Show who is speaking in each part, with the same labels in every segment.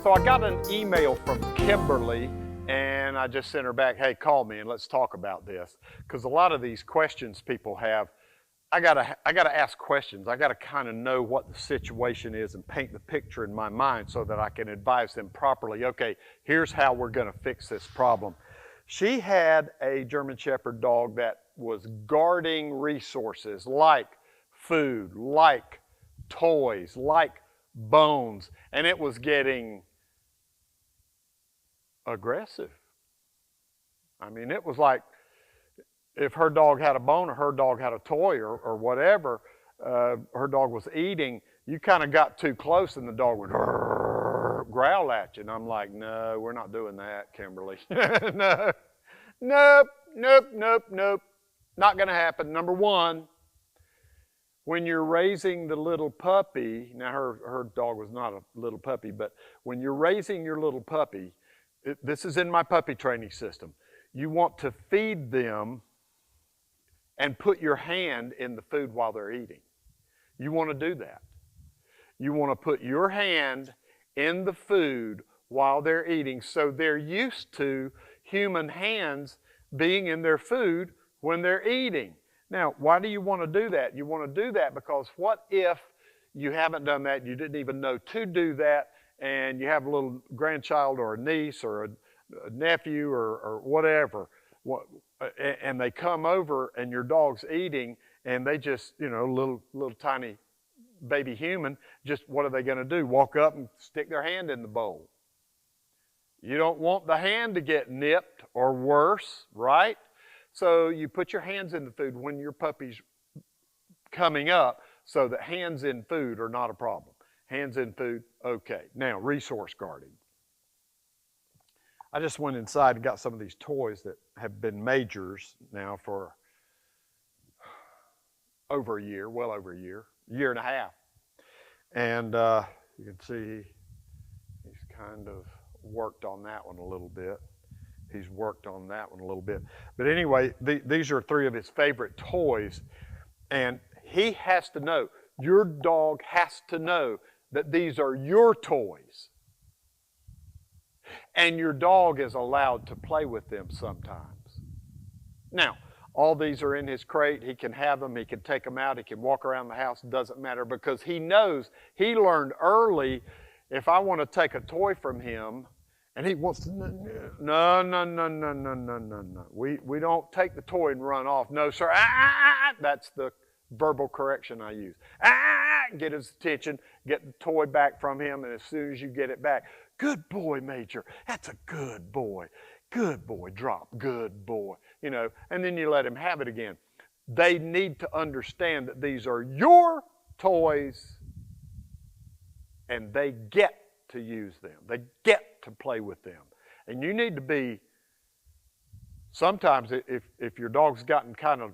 Speaker 1: So I got an email from Kimberly, and I just sent her back, hey, call me and let's talk about this. Because a lot of these questions people have, I gotta ask questions. I gotta kind of know what the situation is and paint the picture in my mind so that I can advise them properly. Okay, here's how we're gonna fix this problem. She had a German Shepherd dog that was guarding resources like food, like toys, like bones, and it was getting aggressive. I mean, it was like if her dog had a bone or her dog had a toy or whatever, her dog was eating, you kind of got too close and the dog would growl at you. And I'm like, no, we're not doing that, Kimberly. No, nope, nope, nope, nope. Not going to happen. Number one, when you're raising the little puppy, now her dog was not a little puppy, but when you're raising your little puppy, this is in my puppy training system, you want to feed them and put your hand in the food while they're eating. You want to do that. You want to put your hand in the food while they're eating so they're used to human hands being in their food when they're eating. Now, why do you want to do that? You want to do that because what if you haven't done that, you didn't even know to do that, and you have a little grandchild or a niece or a nephew or whatever, and they come over and your dog's eating and they just, you know, little tiny baby human, just what are they going to do? Walk up and stick their hand in the bowl. You don't want the hand to get nipped or worse, right? So you put your hands in the food when your puppy's coming up so that hands in food are not a problem. Hands in food, okay. Now, resource guarding. I just went inside and got some of these toys that have been majors now for over a year, well over a year and a half. And you can see he's kind of worked on that one a little bit. He's worked on that one a little bit. But anyway, these are three of his favorite toys. And he has to know, your dog has to know that these are your toys. And your dog is allowed to play with them sometimes. Now, all these are in his crate. He can have them. He can take them out. He can walk around the house. It doesn't matter because he knows, he learned early, if I want to take a toy from him and he wants to, no. We don't take the toy and run off. No, sir. That's the verbal correction I use. Get his attention, get the toy back from him, and as soon as you get it back, good boy, Major. That's a good boy. Good boy, drop, good boy. You know, and then you let him have it again. They need to understand that these are your toys and they get to use them. They get to play with them. And you need to be, sometimes if your dog's gotten kind of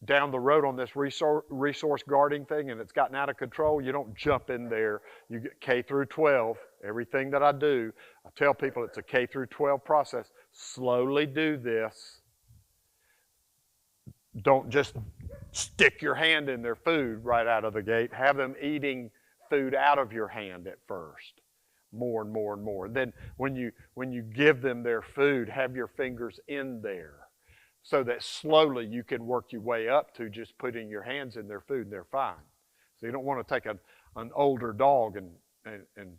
Speaker 1: down the road on this resource guarding thing and it's gotten out of control, you don't jump in there. You get K through 12. Everything that I do, I tell people it's a K through 12 process. Slowly do this. Don't just stick your hand in their food right out of the gate. Have them eating food out of your hand at first. More and more and more. Then when you give them their food, have your fingers in there, so that slowly you can work your way up to just putting your hands in their food and they're fine. So you don't want to take an older dog and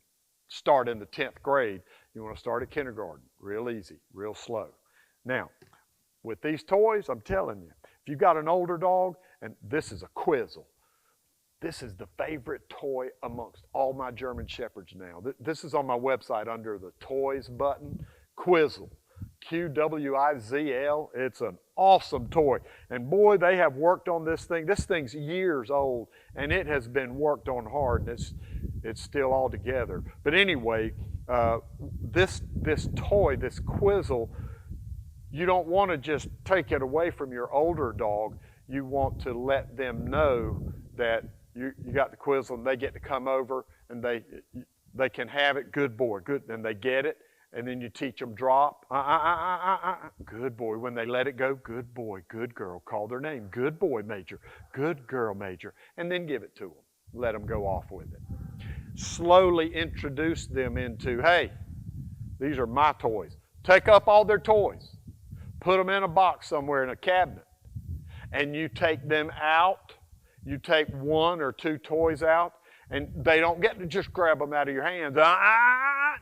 Speaker 1: start in the 10th grade. You want to start at kindergarten, real easy, real slow. Now, with these toys, I'm telling you, if you've got an older dog, and this is a Quizzle, this is the favorite toy amongst all my German Shepherds now. This is on my website under the Toys button, Quizzle. Quizzl. It's an awesome toy. And boy, they have worked on this thing. This thing's years old, and it has been worked on hard, and it's still all together. But anyway, this toy, this Quizzle, you don't want to just take it away from your older dog. You want to let them know that you got the Quizzle, and they get to come over, and they can have it. Good boy, good, and they get it. And then you teach them drop. Good boy. When they let it go, good boy, good girl. Call their name. Good boy, Major. Good girl, Major. And then give it to them. Let them go off with it. slowly introduce them into, hey, these are my toys. Take up all their toys, put them in a box somewhere in a cabinet, and you take them out. You take 1 or 2 toys out, and they don't get to just grab them out of your hands.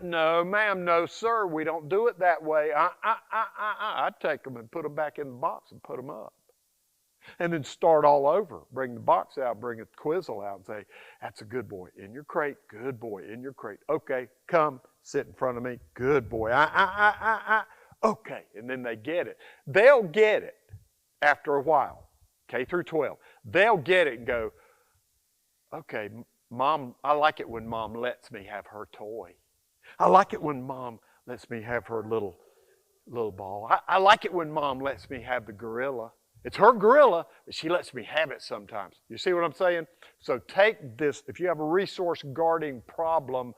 Speaker 1: No, ma'am, no, sir, we don't do it that way. I take them and put them back in the box and put them up. And then start all over. Bring the box out, bring a Quizzle out and say, that's a good boy. In your crate, good boy, in your crate. Okay, come, sit in front of me, good boy. Okay, and then they get it. They'll get it after a while, K through 12. They'll get it and go, okay, Mom, I like it when Mom lets me have her toy. I like it when Mom lets me have her little ball. I like it when Mom lets me have the gorilla. It's her gorilla, but she lets me have it sometimes. You see what I'm saying? So take this, if you have a resource guarding problem,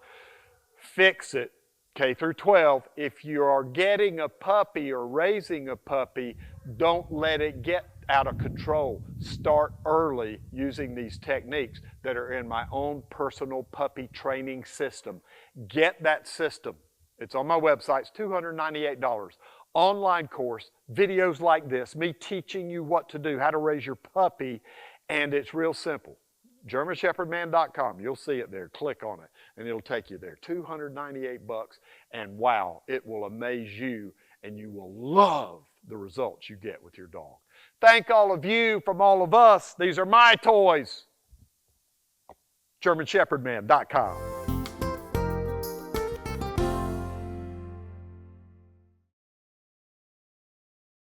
Speaker 1: fix it, K through 12. If you are getting a puppy or raising a puppy, don't let it get out of control. Start early using these techniques that are in my own personal puppy training system. Get that system. It's on my website. It's $298. Online course, videos like this, me teaching you what to do, how to raise your puppy, and it's real simple. GermanShepherdMan.com. You'll see it there. Click on it, and it'll take you there. $298, and wow, it will amaze you, and you will love the results you get with your dog. Thank all of you from all of us. These are my toys. GermanShepherdMan.com.